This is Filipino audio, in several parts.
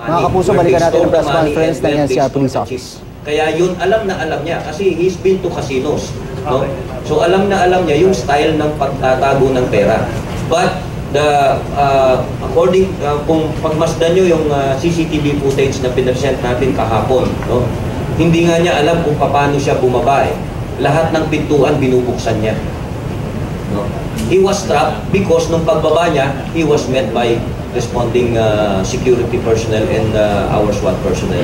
Mga kapuso, balikan natin ang press conference ng NCR Police Office. Kaya yun, alam na alam niya kasi he's been to casinos. No? So alam na alam niya yung style ng pagtatago ng pera. But according, kung pagmasdan nyo yung CCTV footage na pinresent natin kahapon, no? Hindi nga niya alam kung paano siya bumaba eh. Lahat ng pintuan binubuksan niya. No? He was trapped because nung pagbaba niya, he was met by responding security personnel and our SWAT personnel.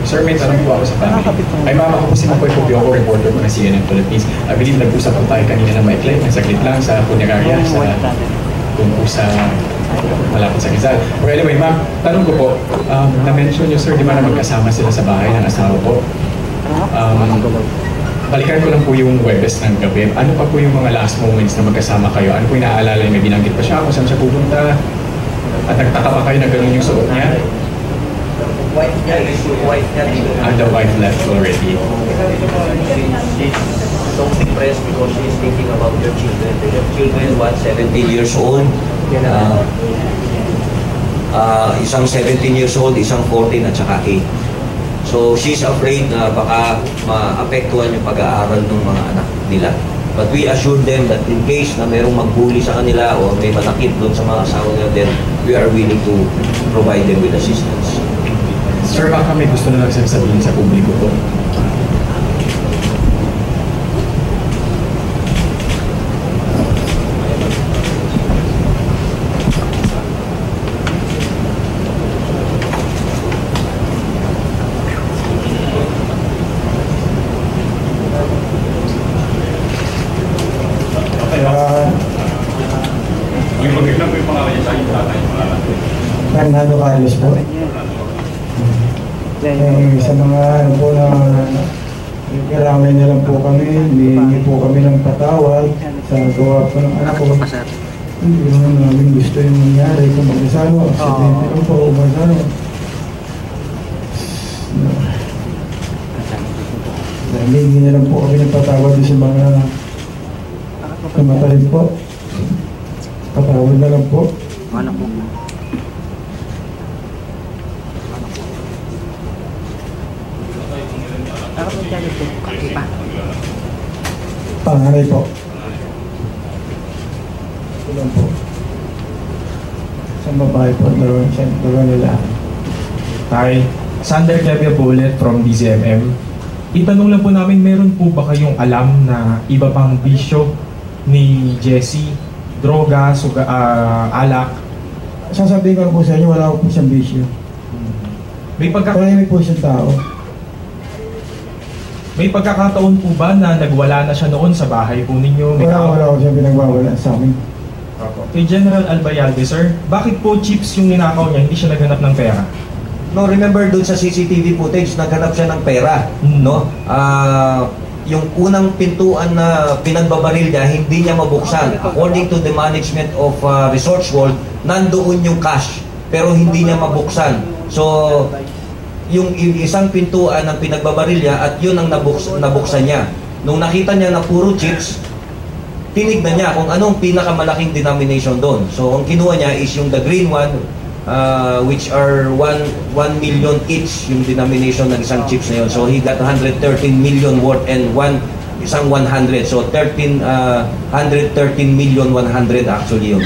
Sir, may tanong po ako sa family. Ay, mama ko po si Makoy Pubioko, reporter po ng CNN Philippines. I believe nag-usap po tayo kanina ng maikli, ng saglit lang sa funeraria, kung po sa malapit sa Rizal. Or anyway, ma'am, tanong ko po, na-mention nyo, sir, di ba na magkasama sila sa bahay ng asawa po? Balikan ko lang po yung Webes ng gabi. Ano pa po yung mga last moments na magkasama kayo? Ano po yung naaalala niyo? May binanggit pa siya kung saan siya pupunta? At nagtaka pa kayo na gano'n yung suot niya? Wife niya, And the wife left already. She's so depressed because she's thinking about your children. Your children, 17 years old. Isang 17 years old, isang 14 at saka 8. So she's afraid na baka maapektuhan yung pag-aaral ng mga anak nila. But we assured them that in case na mayroong magbuli sa kanila o may manakit doon sa mga asawa nila, then we are willing to provide them with assistance. Sir, baka may gusto na lang sabihin sa publiko po. Fernando Carlos po. Sa mga ano po na karamay na lang po kami, hihingi po kami ng patawad sa gawa po ng anak ko. Hindi naman namin gusto yung nangyari kung mag-isano, aksidente lang po, mag-isano. Hihingi na lang po kami ng patawad sa mga namatay po. Patawad na lang po. Anak mo. Panganay po. Ito lang po. Sa babae po, dalawa nila. Hi, Sander Kevia Bullet from DZMM. Itanong lang po namin, meron po ba kayong alam na iba pang bisyo ni Jessie? Droga, alak? Sasabihin ko lang po sa inyo, wala ko po siyang bisyo. Tahimik po siyang tao. May pagkakataon po ba na nagwala na siya noon sa bahay po ninyo? Wala ko siyang pinagwawala sa amin. Kay General Albayalde, sir, bakit po chips yung ninakaw niya, hindi siya naghanap ng pera? No, remember doon sa CCTV footage, naghanap siya ng pera, no? Yung unang pintuan na pinagbabaril niya, hindi niya mabuksan. According to the management of Resorts World, nandoon yung cash, pero hindi niya mabuksan. So, yung isang pintuan ng pinagbabaril niya at yun ang nabuksan niya. Nung nakita niya na puro chips, tinignan niya kung anong pinakamalaking denomination doon. So, ang kinuha niya is yung the green one, which are 1 million each yung denomination ng isang chips na yun. So he got 113 million worth and isang 100. So 113 million 100 actually yun.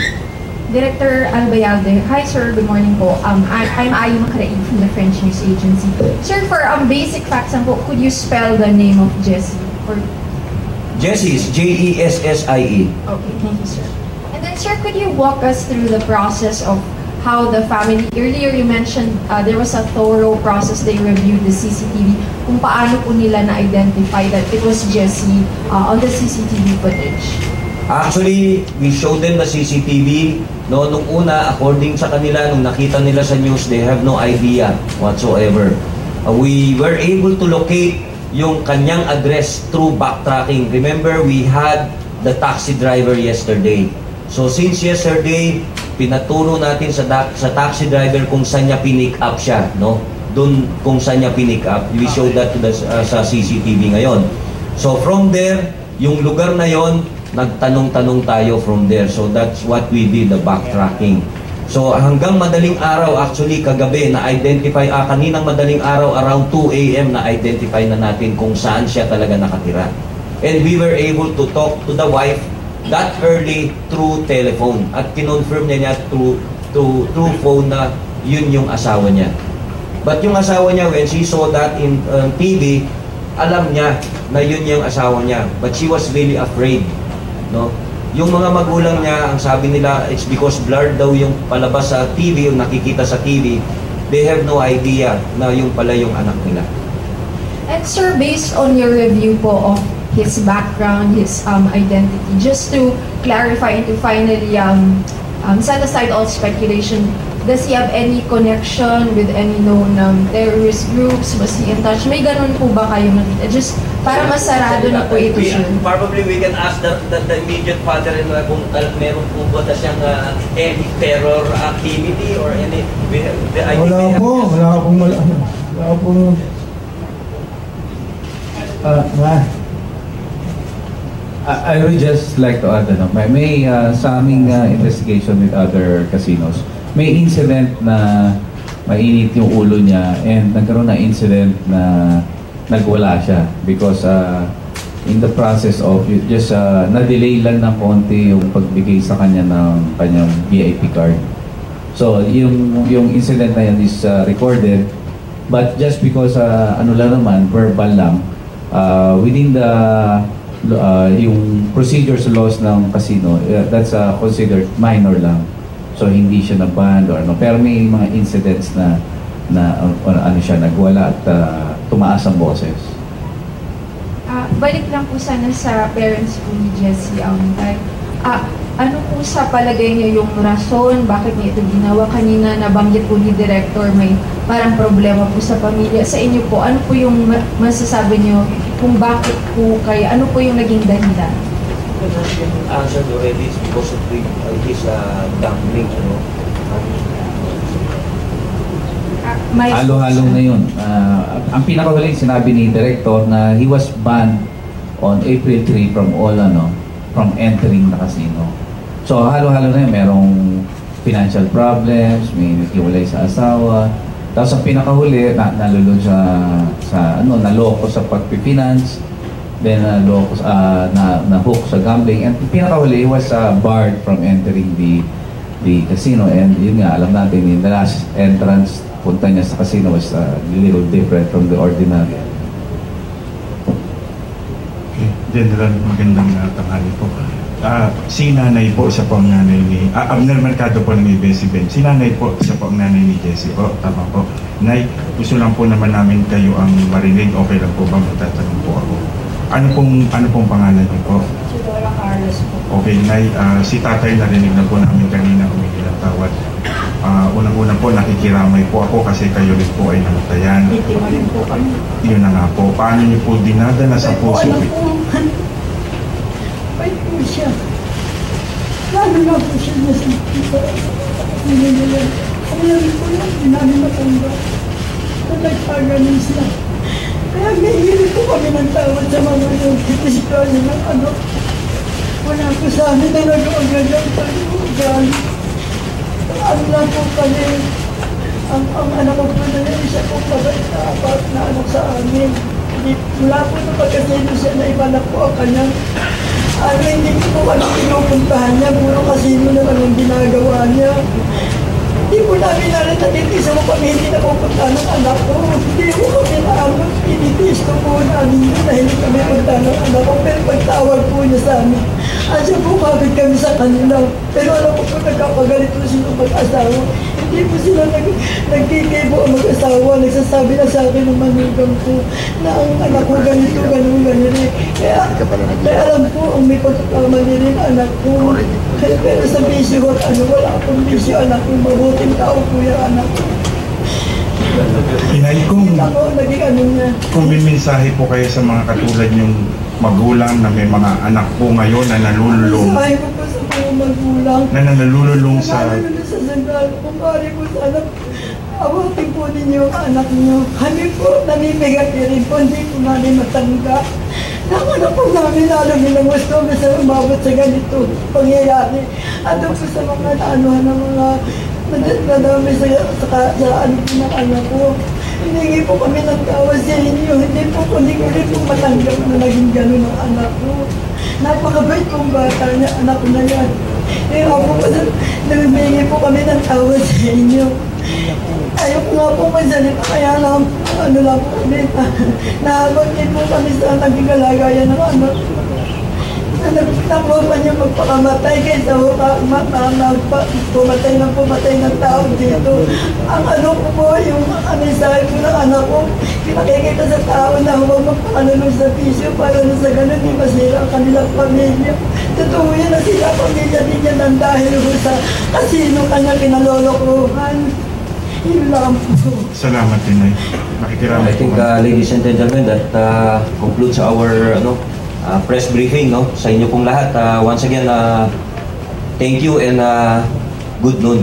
Director Albayalde, hi sir, good morning po. I'm Ayu Macraig from the French News Agency. Sir, for basic facts po, could you spell the name of Jessie? Jessie is Jessie. Okay, thank you sir. And then sir, could you walk us through the process of how the family, earlier you mentioned there was a thorough process, they reviewed the CCTV, kung paano po nila na-identify that it was Jessie on the CCTV footage? Actually, we showed them the CCTV. No, nung una, according sa kanila, nung nakita nila sa news, they have no idea whatsoever. We were able to locate yung kanyang address through backtracking. Remember, we had the taxi driver yesterday. So since yesterday, pinaturo natin sa taxi driver kung saan niya pinick up siya, no? Doon kung saan niya pinick up. We showed that to sa CCTV ngayon. So from there, yung lugar na yon, nagtanong-tanong tayo from there. So that's what we did, the backtracking. So hanggang madaling araw, actually kagabi na-identify, kaninang madaling araw around 2 a.m. na-identify na natin kung saan siya talaga nakatira. And we were able to talk to the wife that early through telephone. At kinonfirm niya through phone na yun yung asawa niya. But yung asawa niya, when she saw that in TV, alam niya na yun yung asawa niya. But she was really afraid. No? Yung mga magulang niya, ang sabi nila, it's because blurred daw yung palabas sa TV, yung nakikita sa TV. They have no idea na yung pala yung anak nila. And sir, based on your review po of his background, his identity, just to clarify and to finally set aside all speculation, does he have any connection with any known terrorist groups? Was he in touch? May ganun po ba kayo nakita? Just para masarado na po ito, sir. Probably we can ask the immediate father-in-law kung meron po ba na siyang any terror activity or any... Wala po. I would just like to add, may sa aming investigation with other casinos, may incident na mainit yung ulo niya and nagkaroon na incident na nagwala siya because in the process of just na-delay lang ng konti yung pagbigay sa kanya ng kanyang VIP card. So yung incident na yan is recorded, but just because ano lang naman, verbal lang, within the yung procedures laws ng casino, that's considered minor lang. So hindi siya na-ban or ano. Pero may mga incidents na ano siya, nagwala at tumaas ang boses. Balik lang po sana sa parents po ni Jessie. Ano po sa palagay niyo yung rason, bakit niya ito ginawa? Kanina nabanggit po ni Director, may parang problema po sa pamilya. Sa inyo po, ano po yung masasabi niyo kung bakit po kaya? Ano po yung naging dahilan? Answered already, it's because of his gambling, you know. Halo-halo na yun. Ang pinakahuling sinabi ni Director na he was banned on April 3 from entering the casino. So halo-halo na yun. Merong financial problems, may hiwalay sa asawa. Tapos ang pinakahuli, nalulod sa naloko sa pagpifinance. Then na-hook sa gambling. And pinakahuli, he was barred from entering the casino. And yun nga, alam natin, in the last entrance, punta niya sa casino was a little different from the ordinary. Okay. General, magandang tanghali po. Si nanay po, siya po ang nanay ni... Abner Mercado po ng ABS-CBN. Si nanay po, siya po ang nanay ni Jessie po. Tama po. Nay, gusto lang po naman namin kayo ang marinig. Okay lang po ba? Magtatanong po ako. Ano pong pangalan niyo po? Si Lola Carlos po. Okay, Nay. Si tatay narinig na po namin kanina humingi ng tawad. Unang-una po, nakikiramay po ako kasi kayo rin po ay namatayan. Biktima rin po kami. Yun na nga po. Paano niyo po dinadala sa puso? Ay po siya. Lalo na po siya nasakita. Nililiyan. Kaya rin po yan, hindi namin matanggap. Nagpaganin siya. Kaya ngayon po kami ng tawad sa mga nagtitisipyo ng anak. Wala po sa amin na nag-uagagang pag-ugal. Ano lang po kami, ang anak ko po na isa po kabay na apat na anak sa amin. Mula po na pagkasino siya na iba na po ang kanyang hindi po kami pinupuntahan niya, puro kasino na lang ang ginagawa niya. Hindi po namin nalatagin isa mo kami hindi napupunta ng anak ko. Hindi po kami naamot, pinitisto po namin yun na hindi kami punta ng anak ko. Pero pagtawag po niya sa amin, asya po kapit kami sa kanila. Pero alam ko po nagkapagalit po sila mag-asawa. Hindi po sila nagkikay po ang mag-asawa. Nagsasabi na sa akin ng manugang po na ang anak ko ganito, ganito. Kaya alam po, ang may pagkakamali rin anak ko. Pero sa bisyo at wala akong bisyo anak ko. Mabuting tao po yung anak ko. Inay, niya. Kung may mensahe po kayo sa mga katulad niyong magulang na may mga anak po ngayon na nalululong. Mensahe ko po sa mga magulang. Na nalululong sa... Nalululong sa sandal. Kung pari po sa anak, awatin po ninyo ang anak niyo. Kami po, namibigat rin po, hindi po namin matanggap. Naman po namin alam nilang gusto sa umabot sa ganito pangyayari. At po sa mga naanuhan ng mga Nadami sa ano po ng anak ko. Hiningi po kami ng tawa sa inyo. Hindi po matanggap na naging gano'n ang anak ko. Napakabait kong bata niya, anak ko na yan. Kaya ako po, humingi po kami ng tawa sa inyo. Ayaw ko nga po magsalita, kaya lang, ano lang po kami, nahabag din po kami sa naging kalagayan ng anak ko. Nakuha pa niya magpakamatay kaysa pumatay ng tao dito. Ang ano ko po, yung amisahe ko ng anak ko, pinakikita sa tao na huwag magpakalulong sa pisyo para na sa ganun, di masira ang kanilang pamilya. Totoo yan na sila pamilya din niya ng dahil sa kasino kanya kinalolokohan. Yun lang po. Salamat din, Nay. Makikiramay I think, po. ladies and gentlemen, that concludes our press briefing, no? Sa inyo pong lahat. Once again, thank you and good noon.